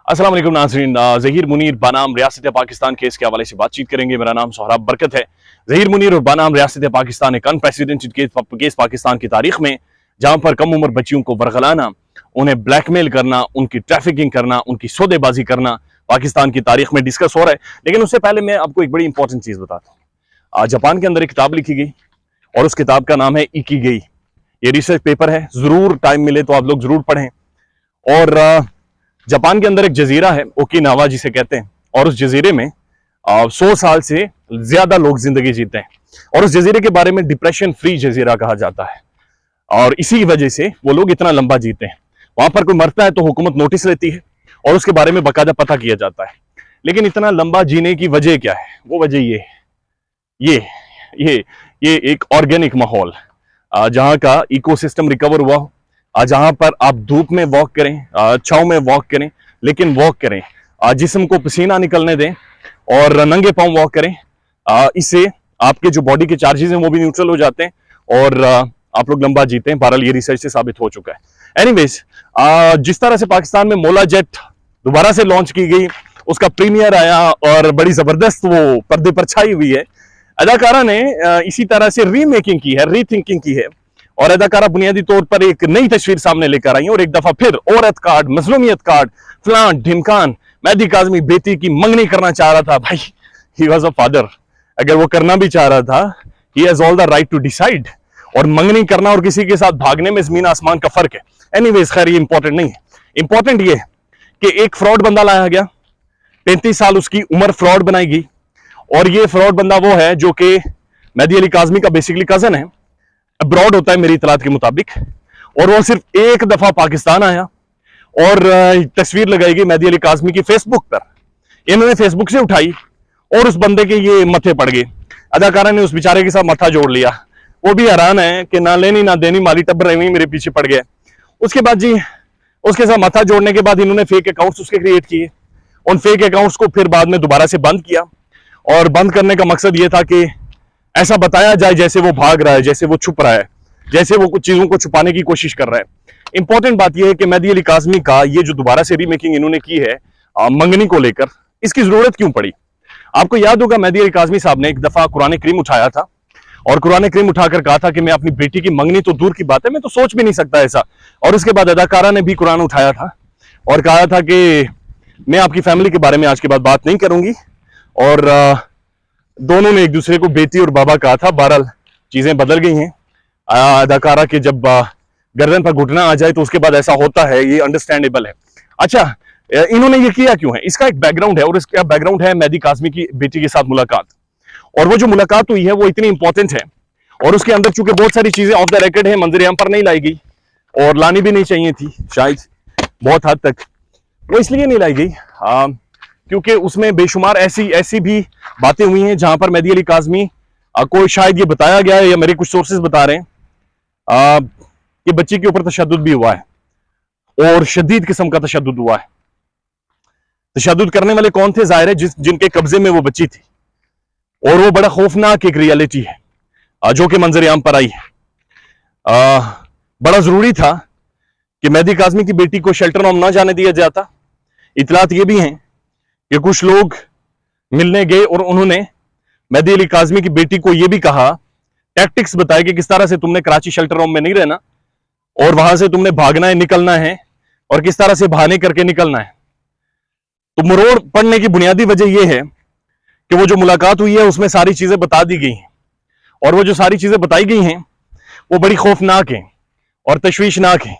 अस्सलाम वालेकुम नाज़रीन। ज़हीर मुनीर बनाम रियासत पाकिस्तान केस के हवाले से बातचीत करेंगे। मेरा नाम सोहराब बरकत है। ज़हीर मुनीर और बनाम रियासत पाकिस्तान एक अनप्रेसिडेंटेड केस पाकिस्तान की तारीख में, जहां पर कम उम्र बच्चियों को बरगलाना, उन्हें ब्लैकमेल करना, उनकी ट्रैफिकिंग करना, उनकी सौदेबाजी करना पाकिस्तान की तारीख में डिस्कस हो रहा है। लेकिन उससे पहले मैं आपको एक बड़ी इंपॉर्टेंट चीज बताता हूँ। जापान के अंदर एक किताब लिखी गई और उस किताब का नाम है इकिगाई। ये रिसर्च पेपर है, जरूर टाइम मिले तो आप लोग जरूर पढ़ें। और जापान के अंदर एक जजीरा है ओकिनावा जिसे कहते हैं, और उस जजीरे में 100 साल से ज्यादा लोग जिंदगी जीते हैं, और उस जजीरे के बारे में डिप्रेशन फ्री जजीरा कहा जाता है। और इसी वजह से वो लोग इतना लंबा जीते हैं। वहां पर कोई मरता है तो हुकूमत नोटिस लेती है और उसके बारे में बाकायदा पता किया जाता है। लेकिन इतना लंबा जीने की वजह क्या है? वो वजह ये एक ऑर्गेनिक माहौल, जहां का इकोसिस्टम रिकवर हुआ हो, जहां पर आप धूप में वॉक करें, छांव में वॉक करें, लेकिन वॉक करें, जिस्म को पसीना निकलने दें और नंगे पांव वॉक करें। इससे आपके जो बॉडी के चार्जेस हैं वो भी न्यूट्रल हो जाते हैं और आप लोग लंबा जीते हैं। बहरहाल ये रिसर्च से साबित हो चुका है। एनीवेज, जिस तरह से पाकिस्तान में मौला जेट दोबारा से लॉन्च की गई, उसका प्रीमियर आया और बड़ी जबरदस्त वो पर्दे पर छाई हुई है। अदाकारा ने इसी तरह से रीमेकिंग की है, रीथिंकिंग की है, और अदाकारा बुनियादी तौर पर एक नई तस्वीर सामने लेकर आई और एक दफा फिर औरत कार्ड, मजलूमियत कार्ड, फलान ढिमकान, मेहदी काज़मी बेटी की मंगनी करना चाह रहा था। भाई, ही वॉज अ फादर। अगर वो करना भी चाह रहा था, he has all the right to decide. और मंगनी करना और किसी के साथ भागने में जमीन आसमान का फर्क है। एनीवेज, खैर ये इंपॉर्टेंट नहीं है। इंपॉर्टेंट ये है कि एक फ्रॉड बंदा लाया गया, 35 साल उसकी उम्र, फ्रॉड बनाई गई। और ये फ्रॉड बंदा वो है जो कि मेहदी अली काज़मी का बेसिकली कजन है, अब्रॉड होता है मेरी इतलात के मुताबिक, और वो सिर्फ एक दफा पाकिस्तान आया और तस्वीर लगाई गई मेहदी अली काज़मी की फेसबुक पर। इन्होंने फेसबुक से उठाई और उस बंदे के ये मथे पड़ गए। अदाकारा ने उस बेचारे के साथ मथा जोड़ लिया। वो भी हैरान है कि ना लेनी ना देनी, माली टब्बर रही मेरे पीछे पड़ गए। उसके बाद जी, उसके साथ मथा जोड़ने के बाद इन्होंने फेक अकाउंट्स उसके क्रिएट किए। उन फेक अकाउंट्स को फिर बाद में दोबारा से बंद किया, और बंद करने का मकसद ये था कि ऐसा बताया जाए जैसे वो भाग रहा है, जैसे वो छुप रहा है, जैसे वो कुछ चीजों को छुपाने की कोशिश कर रहा है। इंपॉर्टेंट बात यह है कि मेहदी अली काज़मी का ये जो दोबारा से रीमेकिंग इन्होंने की है मंगनी को लेकर, इसकी जरूरत क्यों पड़ी? आपको याद होगा मेहदी अली काज़मी साहब ने एक दफा कुरान करीम उठाया था और कुरान करीम उठाकर कहा था कि मैं अपनी बेटी की मंगनी, तो दूर की बात है, मैं तो सोच भी नहीं सकता ऐसा। और उसके बाद अदाकारा ने भी कुरान उठाया था और कहा था कि मैं आपकी फैमिली के बारे में आज के बाद बात नहीं करूंगी। और दोनों ने एक दूसरे को बेटी और बाबा कहा था। बहरहाल चीजें बदल गई हैं। अदाकारा के जब गर्दन पर घुटना आ जाए तो उसके बाद ऐसा होता है, ये अंडरस्टैंडेबल है। अच्छा, इन्होंने ये किया क्यों है? इसका एक बैकग्राउंड है, और इसका बैकग्राउंड है मेहदी काज़मी की बेटी के साथ मुलाकात। और वो जो मुलाकात हुई है वो इतनी इंपॉर्टेंट है, और उसके अंदर चूंकि बहुत सारी चीजें ऑफ द रिकॉर्ड है, मंजर आम पर नहीं लाई गई और लानी भी नहीं चाहिए थी शायद बहुत हद तक। वो इसलिए नहीं लाई गई क्योंकि उसमें बेशुमार ऐसी भी बातें हुई हैं जहां पर मेहदी अली काज़मी को शायद ये बताया गया है, या मेरे कुछ सोर्सेज बता रहे हैं कि बच्ची के ऊपर तशद्दुद भी हुआ है, और शदीद किस्म का तशद्दुद हुआ है। तशद्दुद करने वाले कौन थे? जाहिर है जिनके कब्जे में वो बच्ची थी, और वो बड़ा खौफनाक एक रियलिटी है जो कि मंजर आम पर आई है। बड़ा जरूरी था कि मेहदी काज़मी की बेटी को शेल्टर होम ना जाने दिया जाता। इतलात ये भी हैं कि कुछ लोग मिलने गए और उन्होंने मेहदी अली काज़मी की बेटी को यह भी कहा, टैक्टिक्स बताए कि किस तरह से तुमने कराची शेल्टर होम में नहीं रहना और वहां से तुमने भागना है, निकलना है, और किस तरह से बहाने करके निकलना है। तो मरोड़ पड़ने की बुनियादी वजह यह है कि वो जो मुलाकात हुई है उसमें सारी चीजें बता दी गई हैं, और वो जो सारी चीजें बताई गई हैं वो बड़ी खौफनाक हैं और तशवीशनाक हैं।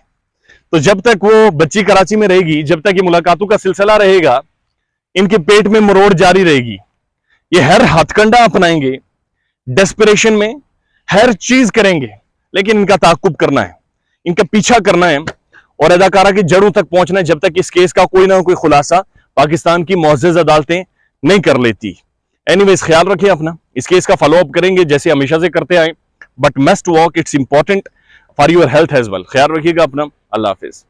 तो जब तक वो बच्ची कराची में रहेगी, जब तक ये मुलाकातों का सिलसिला रहेगा, इनके पेट में मरोड़ जारी रहेगी। ये हर हथकंडा अपनाएंगे, डेस्परेशन में हर चीज करेंगे, लेकिन इनका ताकुब करना है, इनका पीछा करना है और अदाकारा की जड़ों तक पहुंचना है, जब तक इस केस का कोई ना कोई खुलासा पाकिस्तान की मुअज़्ज़ज़ अदालतें नहीं कर लेती। एनीवेज, ख्याल रखिए अपना, इस केस का फॉलो अप करेंगे जैसे हमेशा से करते आए, but must walk, it's important for your health as well. ख्याल रखिएगा अपना। अल्लाह हाफिज।